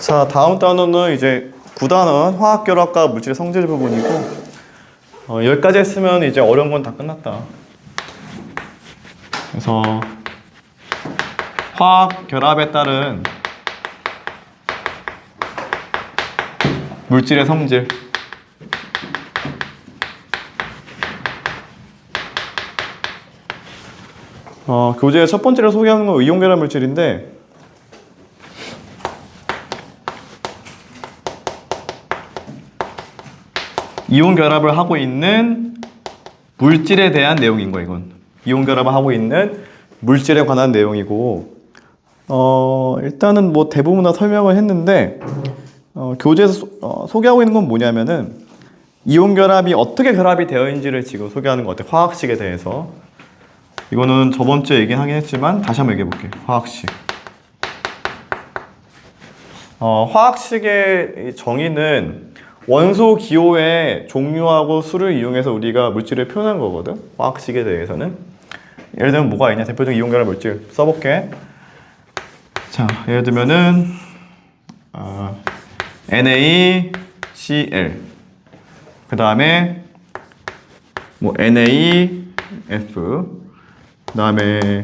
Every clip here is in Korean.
자, 다음 단어는 이제 9단원 화학결합과 물질의 성질 부분이고, 여기까지 했으면 이제 어려운 건 다 끝났다. 그래서 화학결합에 따른 물질의 성질, 교재의 첫 번째로 소개하는 건 이온결합 물질인데, 이온 결합을 하고 있는 물질에 대한 내용인 거야, 이건. 이온 결합을 하고 있는 물질에 관한 내용이고, 일단은 뭐 대부분 다 설명을 했는데, 교재에서 소개하고 있는 건 뭐냐면은, 이온 결합이 어떻게 결합이 되어 있는지를 지금 소개하는 것 같아, 화학식에 대해서. 이거는 저번 주에 얘기하긴 했지만, 다시 한번 얘기해 볼게, 화학식. 화학식의 정의는 원소 기호의 종류하고 수를 이용해서 우리가 물질을 표현한 거거든. 화학식에 대해서는. 예를 들면 뭐가 있냐, 대표적인 이온결합 물질 써볼게. 자, 예를 들면은 NaCl, 그 다음에 뭐 NaF, 그 다음에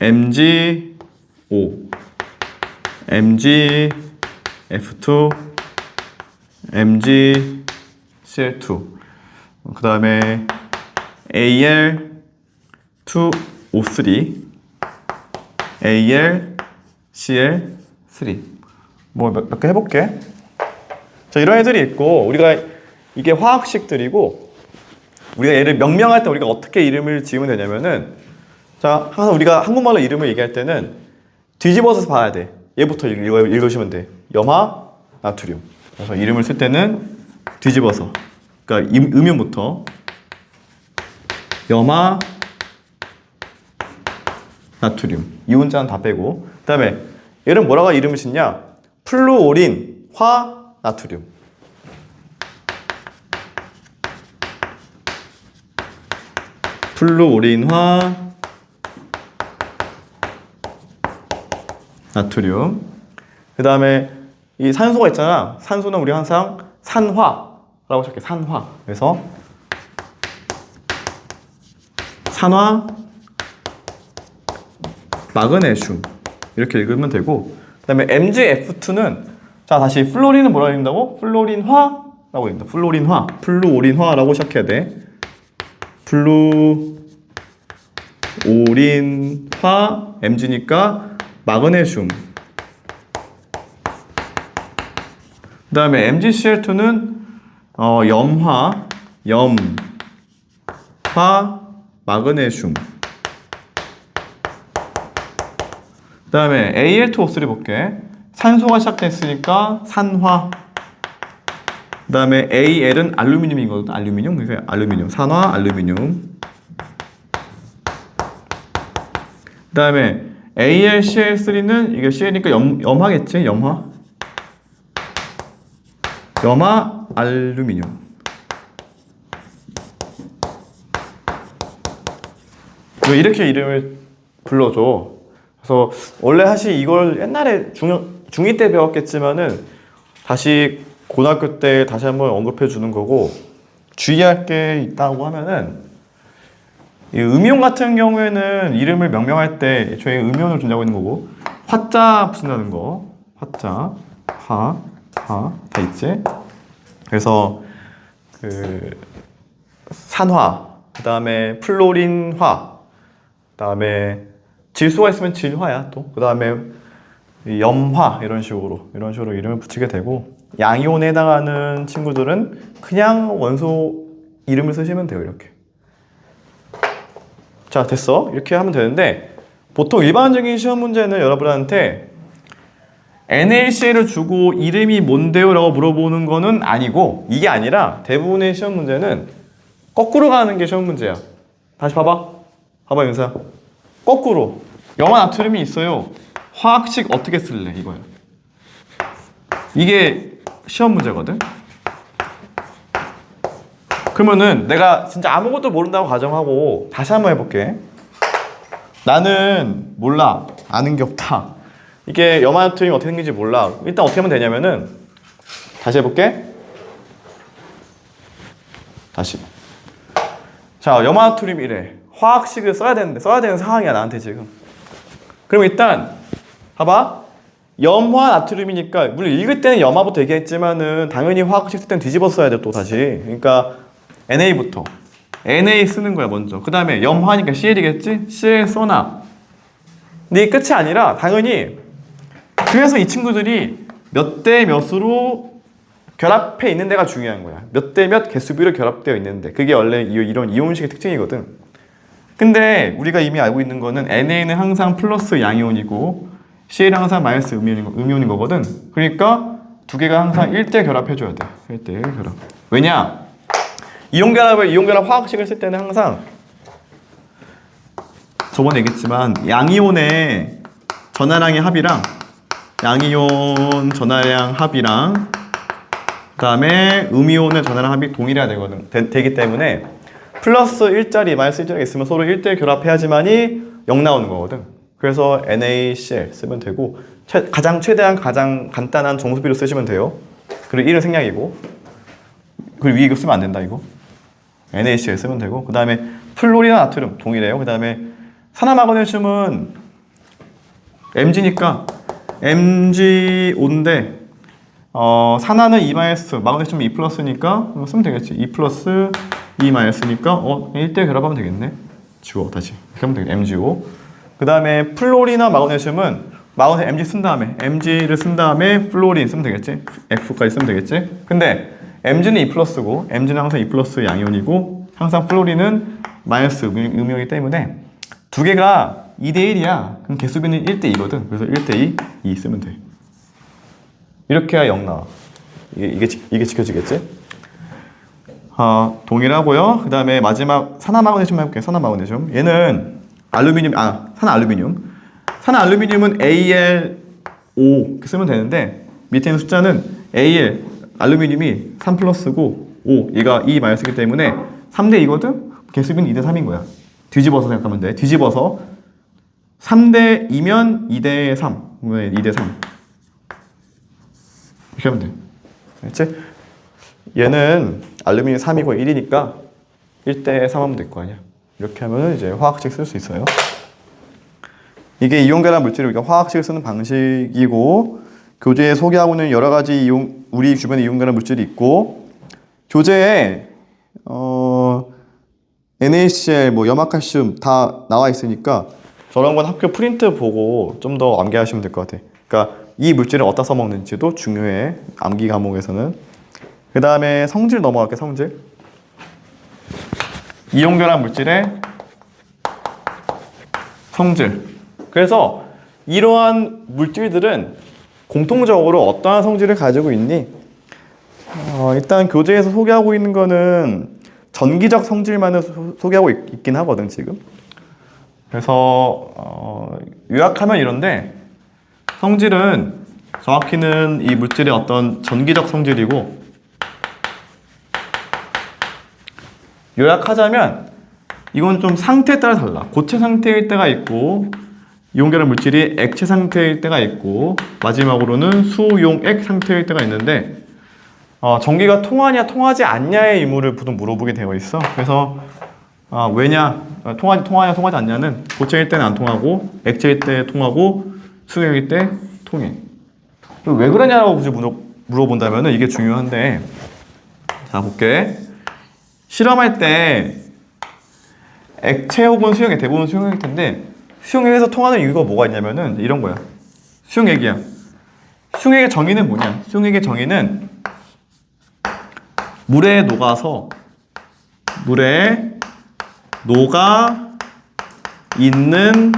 MgO, MgF2, MgCl2, 그 다음에 Al2O3, AlCl3. 뭐 몇 개 해볼게. 자, 이런 애들이 있고, 우리가 이게 화학식들이고, 우리가 얘를 명명할 때 우리가 어떻게 이름을 지으면 되냐면은, 자, 항상 우리가 한국말로 이름을 얘기할 때는 뒤집어서 봐야 돼. 얘부터 읽으시면 돼. 염화, 나트륨. 그래서 이름을 쓸 때는 뒤집어서, 그러니까 음연부터 염화, 나트륨, 이온자는 다 빼고, 그 다음에 얘는 뭐라고 이름을 짓냐? 플루오린, 화, 나트륨. 플루오린화, 나트륨. 그 다음에 이 산소가 있잖아. 산소는 우리 항상 산화라고 적게, 산화. 그래서 산화, 마그네슘 이렇게 읽으면 되고, 그 다음에 MgF2는, 자, 다시 플로린은 뭐라고 읽는다고? 플로린화라고 읽는다. 플로린화, 플루오린화라고 시작해야 돼. 플루오린화, Mg니까 마그네슘. 그 다음에 MgCl2는 염화, 마그네슘. 그 다음에 Al2O3 볼게. 산소가 시작됐으니까 산화. 그 다음에 Al은 알루미늄이거든. 알루미늄. 그래서 알루미늄, 산화, 알루미늄. 그 다음에 AlCl3는 이게 Cl니까 염화겠지? 염화, 알루미늄. 이렇게 이름을 불러줘. 그래서 원래 사실 이걸 옛날에 중2 때 배웠겠지만은 다시 고등학교 때 다시 한번 언급해 주는 거고, 주의할 게 있다고 하면은, 이 음이온 같은 경우에는 이름을 명명할 때 애초에 음이온을 준다고 있는 거고, 화자 붙인다는 거, 화자, 다 있지? 그래서 산화, 그 다음에 플로린화, 그 다음에 질소가 있으면 질화야 또, 그 다음에 염화, 이런 식으로 이름을 붙이게 되고, 양이온에 해당하는 친구들은 그냥 원소 이름을 쓰시면 돼요. 이렇게. 자, 됐어. 이렇게 하면 되는데, 보통 일반적인 시험 문제는 여러분한테 NaCl을 주고 이름이 뭔데요? 라고 물어보는 거는 아니고, 이게 아니라 대부분의 시험 문제는 거꾸로 가는 게 시험 문제야. 다시 봐봐, 윤서야. 거꾸로. 염화 나트륨이 있어요. 화학식 어떻게 쓸래? 이거야. 이게 시험 문제거든. 그러면은 내가 진짜 아무것도 모른다고 가정하고 다시 한번 해볼게. 나는 몰라. 아는 게 없다. 이게 염화나트륨이 어떻게 생긴지 몰라. 일단 어떻게 하면 되냐면은 다시 해볼게. 다시. 자, 염화나트륨 이래. 화학식을 써야 되는데 써야 되는 상황이야 나한테 지금. 그럼 일단 봐봐. 염화나트륨이니까 물론 읽을 때는 염화부터 얘기했지만은 당연히 화학식 쓸 때는 뒤집어 써야 돼 또 다시. 그러니까 NA부터. NA 쓰는 거야 먼저. 그 다음에 염화니까 CL이겠지? CL 써놔. 근데 이게 끝이 아니라 당연히 그래서 이 친구들이 몇 대 몇으로 결합해 있는 데가 중요한 거야. 몇 대 몇 개수비로 결합되어 있는데 그게 원래 이런 이온식의 특징이거든. 근데 우리가 이미 알고 있는 거는 NA는 항상 플러스 양이온이고 CL은 항상 마이너스 음이온인 거거든. 그러니까 두 개가 항상 1대 결합해줘야 돼. 1대 결합. 왜냐? 이온 결합 화학식을 쓸 때는 항상 저번에 얘기했지만 양이온의 전하량의 합이랑 양이온 전하량 합이랑 그 다음에 음이온의 전하량 합이 동일해야 되기 때문에 플러스 1짜리 마이너스 1짜리가 있으면 서로 1대 결합해야지만이 0 나오는 거거든. 그래서 NaCl 쓰면 되고 최대한 가장 간단한 정수비로 쓰시면 돼요. 그리고 1은 생략이고 그리고 위에 이거 쓰면 안 된다 이거. NaCl 쓰면 되고 그 다음에 플로리나 나트륨 동일해요. 그 다음에 산화마그네슘은 Mg니까 MgO인데 산화는 E-, 마그네슘은 E+니까 쓰면 되겠지. E+, E-니까 1대 결합하면 되겠네. 지워 다시 이렇게 하면 되겠네. MgO. 그 다음에 플로리나 마그네슘은 마그네슘 Mg 쓴 다음에 Mg를 쓴 다음에 플로린 쓰면 되겠지. F까지 쓰면 되겠지. 근데 Mg는 E+고 Mg는 항상 E+ 양이온이고 항상 플로린은 마이너스 음이온이기 때문에 두 개가 2대1이야. 그럼 개수비는 1대2거든. 그래서 1대2, 2 쓰면 돼. 이렇게 해야 0 나와. 이게 지켜지겠지? 동일하고요. 그 다음에 마지막 산화마그네슘 해볼게요. 산화마그네슘. 얘는 산화알루미늄. 산화알루미늄은 AlO 이렇게 쓰면 되는데 밑에 있는 숫자는 Al, 알루미늄이 3+고 5, 얘가 E-이기 때문에 3대2거든? 개수비는 2대3인 거야. 뒤집어서 생각하면 돼. 뒤집어서 3대2면 2대3. 2대3. 이렇게 하면 돼. 알겠지? 얘는 알루미늄 3이고 1이니까 1대3 하면 될 거 아니야. 이렇게 하면 이제 화학식 쓸 수 있어요. 이게 이온 결합 물질을 우리가 화학식을 쓰는 방식이고 교재에 소개하고 있는 여러 가지 우리 주변에 이온 결합 물질이 있고 교재에 NaCl, 염화칼슘 다 나와 있으니까 저런 건 학교 프린트 보고 좀 더 암기하시면 될 것 같아. 그러니까 이 물질을 어디다 써먹는지도 중요해. 암기 과목에서는. 그 다음에 성질 넘어갈게. 성질. 이온 결합 물질의 성질. 그래서 이러한 물질들은 공통적으로 어떠한 성질을 가지고 있니? 일단 교재에서 소개하고 있는 거는 전기적 성질만을 소개하고 있긴 하거든 지금. 그래서 요약하면 이런데 성질은 정확히는 이 물질의 어떤 전기적 성질이고 요약하자면 이건 좀 상태에 따라 달라. 고체 상태일 때가 있고 이온 결합 물질이 액체 상태일 때가 있고 마지막으로는 수용액 상태일 때가 있는데 전기가 통하냐 통하지 않냐의 의무를 보통 물어보게 되어 있어. 그래서 왜냐 통하냐 통하지 않냐는 고체일 때는 안 통하고 액체일 때 통하고 수용액일 때 통해. 왜 그러냐고 굳이 물어본다면 이게 중요한데 자 볼게. 실험할 때 액체 혹은 수용액 대부분 수용액일 텐데 수용액에서 통하는 이유가 뭐가 있냐면은 이런 거야. 수용액이야. 수용액의 정의는 뭐냐? 수용액의 정의는 물에 녹아 있는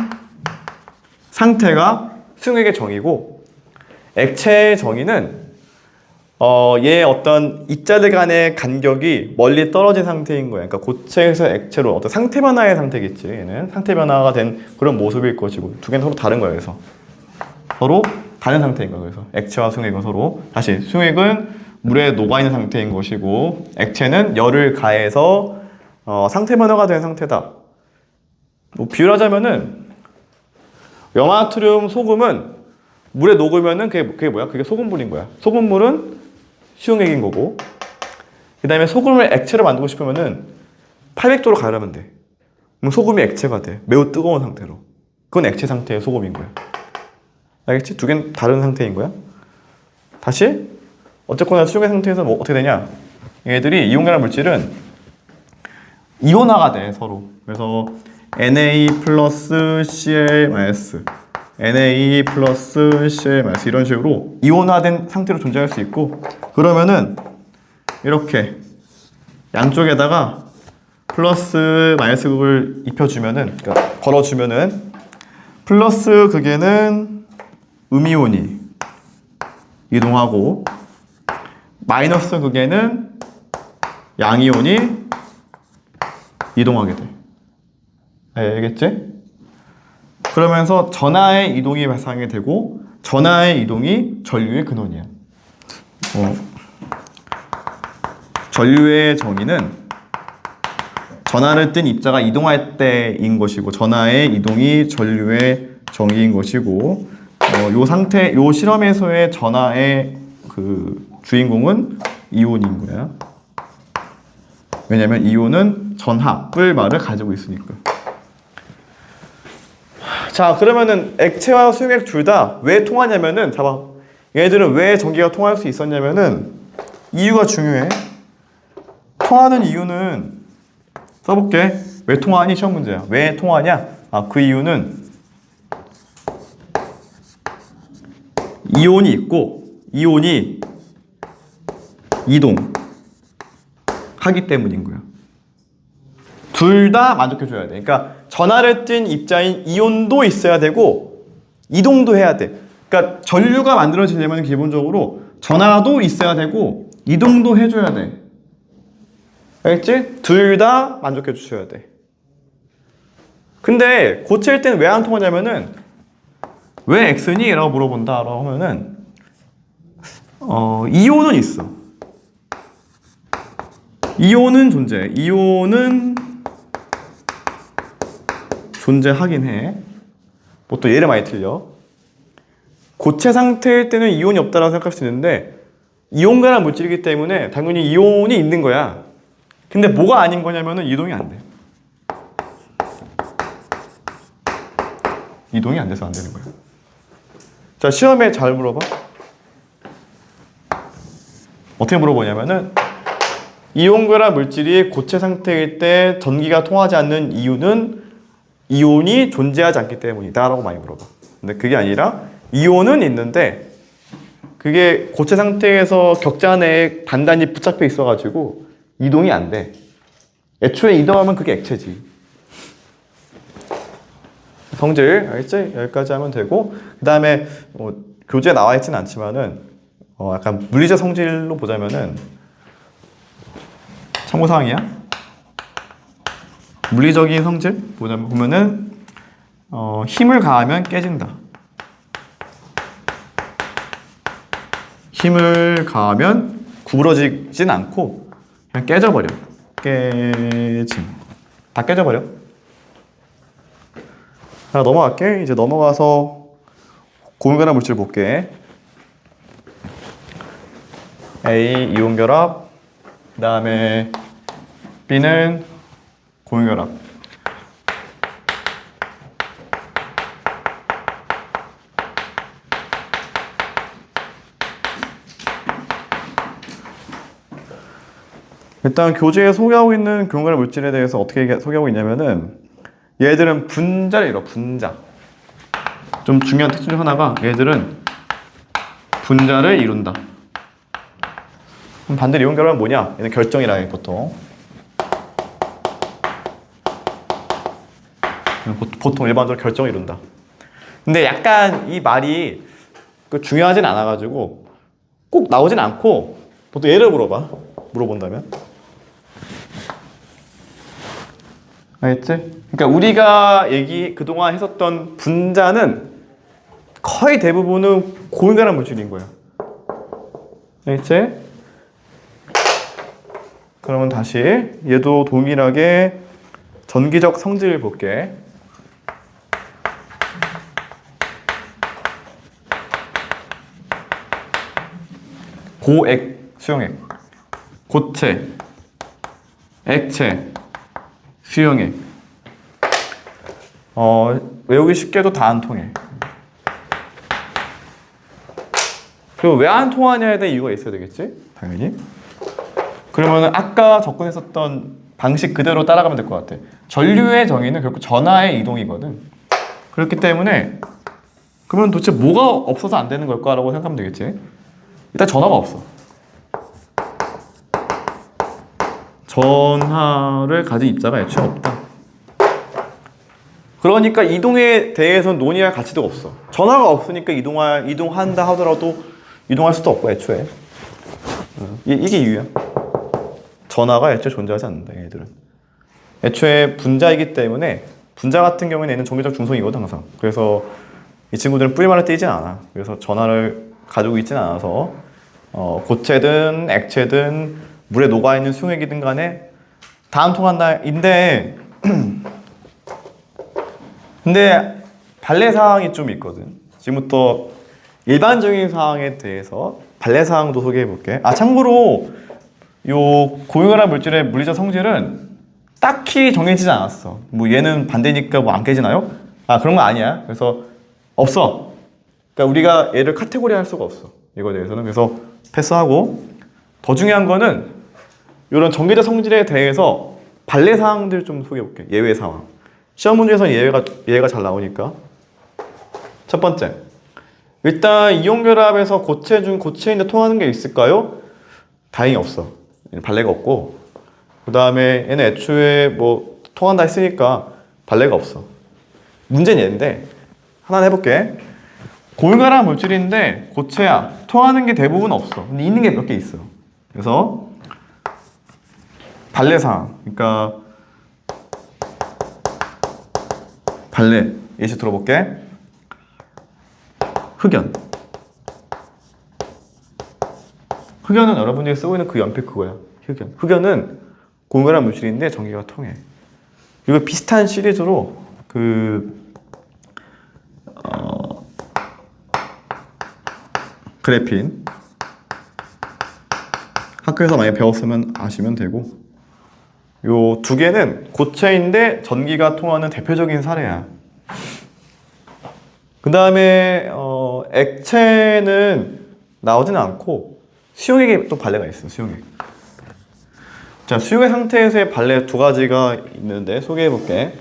상태가 수용액의 정의고 액체의 정의는 얘의 어떤 입자들 간의 간격이 멀리 떨어진 상태인 거야. 그러니까 고체에서 액체로 어떤 상태 변화의 상태겠지. 얘는 상태 변화가 된 그런 모습일 것이고 두 개는 서로 다른 거야. 그래서 서로 다른 상태인 거야. 그래서 액체와 수용액은 서로 다시 수용액은 물에 녹아 있는 상태인 것이고 액체는 열을 가해서 상태 변화가 된 상태다. 비유하자면은 염화나트륨 소금은 물에 녹으면은 그게 뭐야? 그게 소금물인 거야. 소금물은 수용액인 거고. 그 다음에 소금을 액체로 만들고 싶으면은 800도로 가열하면 돼. 그럼 소금이 액체가 돼. 매우 뜨거운 상태로. 그건 액체 상태의 소금인 거야. 알겠지? 두 개는 다른 상태인 거야. 다시 어쨌거나 수용액 상태에서 뭐 어떻게 되냐? 얘들이 이온계란 물질은 이온화가 돼 서로. 그래서 Na 플러스 Cl 마이너스 Na 플러스 Cl 마이너스 이런 식으로 이온화된 상태로 존재할 수 있고, 그러면은 이렇게 양쪽에다가 플러스 마이너스 극을 입혀주면은, 그러니까 걸어주면은 플러스 극에는 음이온이 이동하고 마이너스 극에는 양이온이 이동하게 돼. 알겠지? 그러면서 전하의 이동이 발생하게 되고 전하의 이동이 전류의 근원이야. 전류의 정의는 전하를 뜬 입자가 이동할 때인 것이고 전하의 이동이 전류의 정의인 것이고, 요 상태, 요 실험에서의 전하의 그 주인공은 이온인 거야. 왜냐면 이온은 전하, 뿔말을 가지고 있으니까. 자, 그러면은 액체와 수용액 둘 다 왜 통하냐면은, 봐봐. 얘네들은 왜 전기가 통할 수 있었냐면은 이유가 중요해. 통하는 이유는 써볼게. 왜 통하니? 시험 문제야. 왜 통하냐? 그 이유는 이온이 있고 이온이 이동하기 때문인 거야. 둘 다 만족해줘야 돼. 그러니까 전하를 띤 입자인 이온도 있어야 되고 이동도 해야 돼. 그러니까 전류가 만들어지려면 기본적으로 전하도 있어야 되고 이동도 해줘야 돼. 알겠지? 둘 다 만족해 주셔야 돼. 근데 고칠 때는 왜 안 통하냐면은, 왜 X니? 라고 물어본다 라고 하면은 이온은 있어. 이온은 존재해. 이온은 존재하긴 해. 뭐 또 예를 많이 틀려. 고체 상태일 때는 이온이 없다라고 생각할 수 있는데 이온계란 물질이기 때문에 당연히 이온이 있는 거야. 근데 뭐가 아닌 거냐면은 이동이 안 돼. 이동이 안 돼서 안 되는 거야. 자, 시험에 잘 물어봐. 어떻게 물어보냐면은 이온계란 물질이 고체 상태일 때 전기가 통하지 않는 이유는 이온이 존재하지 않기 때문이다 라고 많이 물어봐. 근데 그게 아니라 이온은 있는데 그게 고체 상태에서 격자 내에 단단히 붙잡혀 있어가지고 이동이 안 돼. 애초에 이동하면 그게 액체지. 성질, 알겠지? 여기까지 하면 되고, 그 다음에 교재에 나와 있진 않지만은 약간 물리적 성질로 보자면은 참고사항이야. 물리적인 성질 보면은 힘을 가하면 깨진다. 힘을 가하면 구부러지진 않고 그냥 깨져버려. 깨짐. 다 깨져버려. 자, 넘어갈게. 이제 넘어가서 고온결합 물질 볼게. A 이온결합, 그 다음에 B는 고온결합. 일단 교재에 소개하고 있는 고온결합 물질에 대해서 어떻게 소개하고 있냐면은 얘들은 분자를 이뤄. 분자. 좀 중요한 특징 중 하나가 얘들은 분자를 이룬다. 그럼 반대로 이온결합은 뭐냐? 얘는 결정이라 해, 보통. 보통 일반적으로 결정을 이룬다. 근데 약간 이 말이 중요하진 않아가지고 꼭 나오진 않고 보통 예를 물어본다면. 알겠지? 그러니까 우리가 그동안 했었던 분자는 거의 대부분은 고온결합 물질인 거야. 알겠지? 그러면 다시 얘도 동일하게 전기적 성질을 볼게. 고액, 수용액, 고체, 액체, 수용액. 외우기 쉽게도 다 안 통해. 그리고 왜 안 통하냐에 대한 이유가 있어야 되겠지? 당연히. 그러면은 아까 접근했었던 방식 그대로 따라가면 될 것 같아. 전류의 정의는 결국 전하의 이동이거든. 그렇기 때문에 그러면 도대체 뭐가 없어서 안 되는 걸까라고 생각하면 되겠지. 일단 전하가 없어. 전하를 가진 입자가 애초에 없다. 그러니까 이동에 대해서는 논의할 가치도 없어. 전하가 없으니까 이동한다 하더라도 이동할 수도 없고 애초에. 이게 이유야. 전하가 애초에 존재하지 않는다, 얘들은. 애초에 분자이기 때문에 분자 같은 경우에는 얘는 정기적 중성이거든, 항상. 그래서 이 친구들은 뿌리만을 띄진 않아. 그래서 전하를 가지고 있지는 않아서 고체든 액체든 물에 녹아있는 수용액이든 간에 다 안 통한다인데 근데 반례사항이 좀 있거든. 지금부터 일반적인 사항에 대해서 반례사항도 소개해 볼게. 참고로 요 고유결합 물질의 물리적 성질은 딱히 정해지지 않았어. 뭐 얘는 반대니까 뭐 안 깨지나요? 그런 거 아니야. 그래서 없어. 그러니까 우리가 얘를 카테고리 할 수가 없어. 이거에 대해서는. 그래서 패스하고, 더 중요한 거는 이런 전기적 성질에 대해서 반례 사항들 좀 소개해 볼게. 예외 상황. 시험 문제에서 예외가 잘 나오니까. 첫 번째. 일단 이온 결합에서 고체인데 통하는 게 있을까요? 다행히 없어. 반례가 없고. 그 다음에 얘는 애초에 뭐 통한다 했으니까 반례가 없어. 문제는 얘인데 하나 해볼게. 고유결합 물질인데 고체야. 통하는 게 대부분 없어. 근데 있는 게 몇 개 있어. 그래서 반례사항. 그러니까 반례. 예시 들어볼게. 흑연. 흑연은 여러분들이 쓰고 있는 그 연필 그거야. 흑연. 흑연은 고유결합 물질인데 전기가 통해. 이거 비슷한 시리즈로 그래핀. 학교에서 많이 배웠으면 아시면 되고, 요 두 개는 고체인데 전기가 통하는 대표적인 사례야. 그 다음에 액체는 나오지는 않고 수용액에 또 반례가 있어. 수용액. 자, 수용액 상태에서의 반례 두 가지가 있는데 소개해 볼게.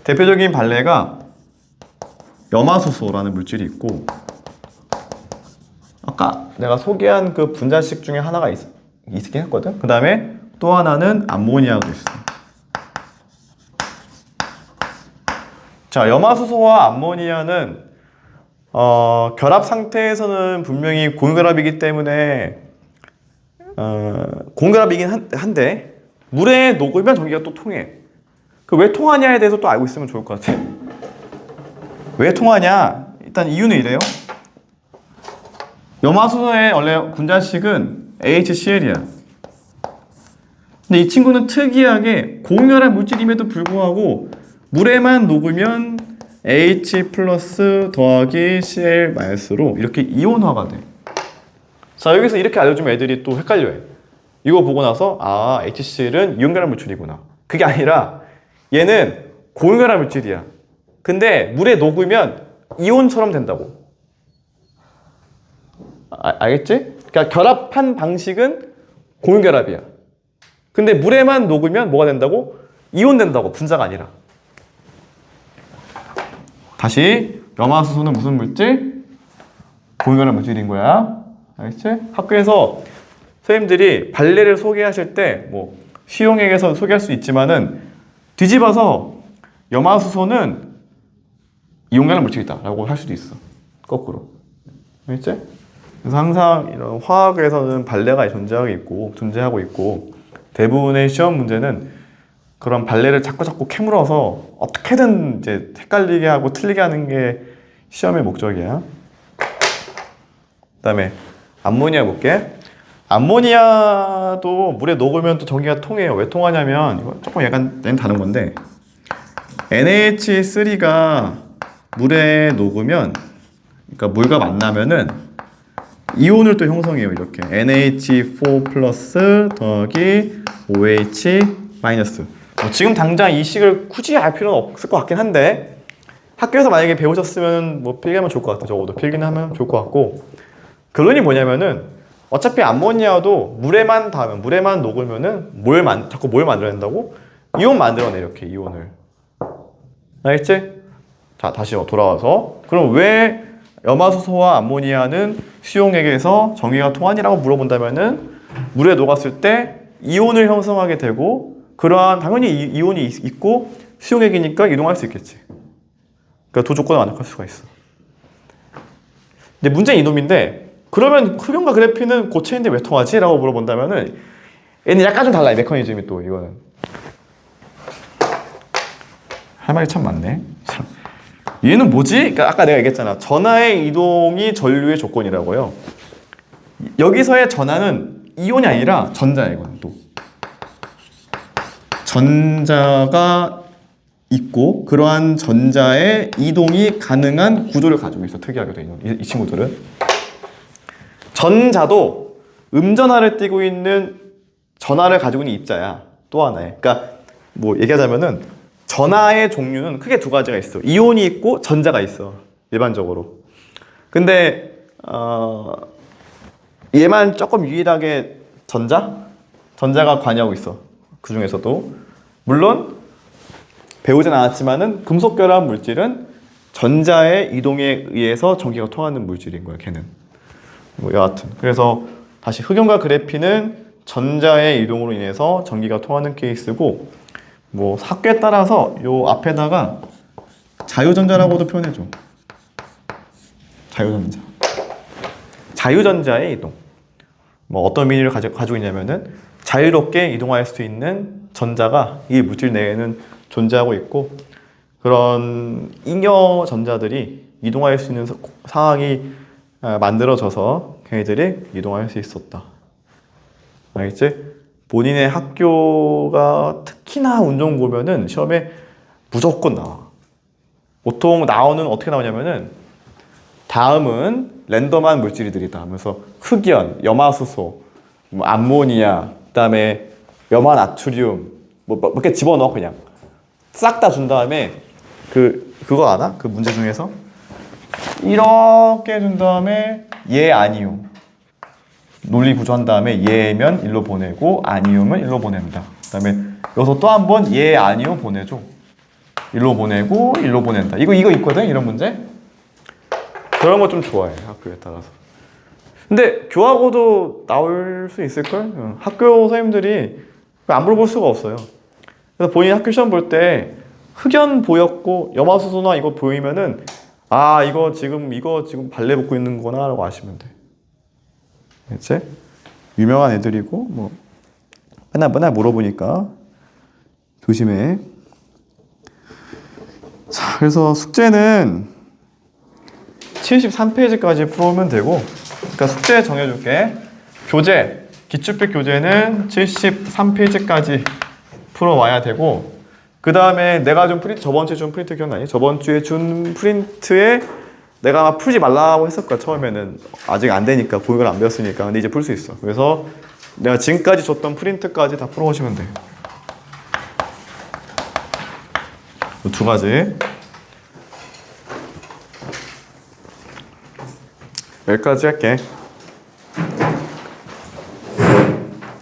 대표적인 반례가 염화수소라는 물질이 있고, 아까 내가 소개한 그 분자식 중에 하나가 있긴 했거든. 그 다음에 또 하나는 암모니아도 있어. 자, 염화수소와 암모니아는 결합 상태에서는 분명히 고유결합이기 때문에 고유결합이긴 한데 물에 녹으면 전기가 또 통해. 그 왜 통하냐에 대해서 또 알고 있으면 좋을 것 같아. 왜 통하냐? 일단 이유는 이래요. 염화수소의 원래 분자식은 HCl이야. 근데 이 친구는 특이하게 고유결합 물질임에도 불구하고 물에만 녹으면 H 플러스 더하기 Cl 마이너스로 이렇게 이온화가 돼. 자, 여기서 이렇게 알려주면 애들이 또 헷갈려해. 이거 보고 나서 HCl은 이온결합 물질이구나. 그게 아니라 얘는 고유결합 물질이야. 근데 물에 녹으면 이온처럼 된다고. 알겠지? 그러니까 결합한 방식은 고유결합이야. 근데 물에만 녹으면 뭐가 된다고? 이온 된다고. 분자가 아니라. 다시 염화수소는 무슨 물질? 고유결합 물질인 거야. 알겠지? 학교에서 선생님들이 반례를 소개하실 때 뭐 수용액에서 소개할 수 있지만은 뒤집어서 염화수소는 이온결합 물질이다 라고 할 수도 있어. 거꾸로. 알겠지? 그래서 항상 이런 화학에서는 반례가 존재하고 있고 대부분의 시험 문제는 그런 반례를 자꾸 캐물어서 어떻게든 이제 헷갈리게 하고 틀리게 하는 게 시험의 목적이야. 그다음에 암모니아 볼게. 암모니아도 물에 녹으면 또 전기가 통해요. 왜 통하냐면 이거 조금 약간 다른 건데 NH3가 물에 녹으면, 그러니까 물과 만나면은 이온을 또 형성해요. 이렇게 NH4 플러스 더하기 OH 마이너스. 지금 당장 이 식을 굳이 알 필요는 없을 것 같긴 한데 학교에서 만약에 배우셨으면 뭐 필기하면 좋을 것 같아요. 적어도 필기는 하면 좋을 것 같고, 결론이 뭐냐면은 어차피 암모니아도 물에만 닿으면, 물에만 녹으면은 자꾸 뭘 만들어낸다고? 이온 만들어내. 이렇게 이온을. 알겠지? 자, 다시 돌아와서, 그럼 왜 염화수소와 암모니아는 수용액에서 전기가 통하니라고 물어본다면은 물에 녹았을 때 이온을 형성하게 되고, 그러한 당연히 이온이 있고 수용액이니까 이동할 수 있겠지. 그러니까 두 조건을 만족할 수가 있어. 근데 문제는 이놈인데, 그러면 흡연과 그래핀은 고체인데 왜 통하지? 라고 물어본다면은 얘는 약간 좀 달라요. 메커니즘이 또 이거는. 할 말이 참 많네. 얘는 뭐지? 그러니까 아까 내가 얘기했잖아. 전하의 이동이 전류의 조건이라고요. 여기서의 전하는 이온이 아니라 전자야. 이거는 또 전자가 있고 그러한 전자의 이동이 가능한 구조를 가지고 있어. 특이하게도 이 친구들은. 전자도 음전하를 띠고 있는 전하를 가지고 있는 입자야. 또 하나의. 그러니까 뭐 얘기하자면은 전하의 종류는 크게 두 가지가 있어. 이온이 있고 전자가 있어. 일반적으로. 근데 얘만 조금 유일하게 전자가 관여하고 있어. 그 중에서도 물론 배우진 않았지만은 금속결합 물질은 전자의 이동에 의해서 전기가 통하는 물질인 거야. 걔는. 뭐 여하튼 그래서 다시 흑연과 그래핀은 전자의 이동으로 인해서 전기가 통하는 케이스고, 뭐 학교에 따라서 요 앞에다가 자유전자라고도 표현해줘. 자유전자의 이동. 뭐 어떤 의미를 가지고 있냐면은 자유롭게 이동할 수 있는 전자가 이 물질 내에는 존재하고 있고, 그런 잉여 전자들이 이동할 수 있는 상황이 만들어져서 걔네들이 이동할 수 있었다. 알겠지? 본인의 학교가 특히나 운 좋은 거면은 시험에 무조건 나와. 보통 나오는 어떻게 나오냐면은 다음은 랜덤한 물질들이다 하면서 흑연, 염화수소, 뭐 암모니아, 그다음에 염화나트륨 뭐 몇 개 집어넣어. 그냥 싹 다 준 다음에 그거 아나? 그 문제 중에서 이렇게 준 다음에 예 아니요 논리 구조한 다음에 예면 일로 보내고 아니오면 일로 보냅니다. 그 다음에 여기서 또 한 번 예 아니오 보내줘. 일로 보내고 일로 보낸다. 이거 있거든. 이런 문제. 그런 거 좀 좋아해. 학교에 따라서. 근데 교하고도 나올 수 있을걸? 학교 선생님들이 안 물어볼 수가 없어요. 그래서 본인 학교 시험 볼 때 흑연 보였고 염화수소나 이거 보이면은 아 이거 지금 발레 붙고 있는 거나 라고 아시면 돼. 그치? 유명한 애들이고 뭐 맨날 물어보니까 조심해. 자, 그래서 숙제는 73페이지까지 풀어오면 되고, 그러니까 숙제 정해줄게. 교재, 기출필 교재는 73페이지까지 풀어와야 되고, 그 다음에 내가 준 프린트, 저번 주에 준 프린트 기억나니? 저번 주에 준 프린트에 내가 풀지 말라고 했을 거야. 처음에는 아직 안 되니까, 고익을 안 배웠으니까. 근데 이제 풀 수 있어. 그래서 내가 지금까지 줬던 프린트까지 다 풀어오시면 돼. 두 가지. 여기까지 할게.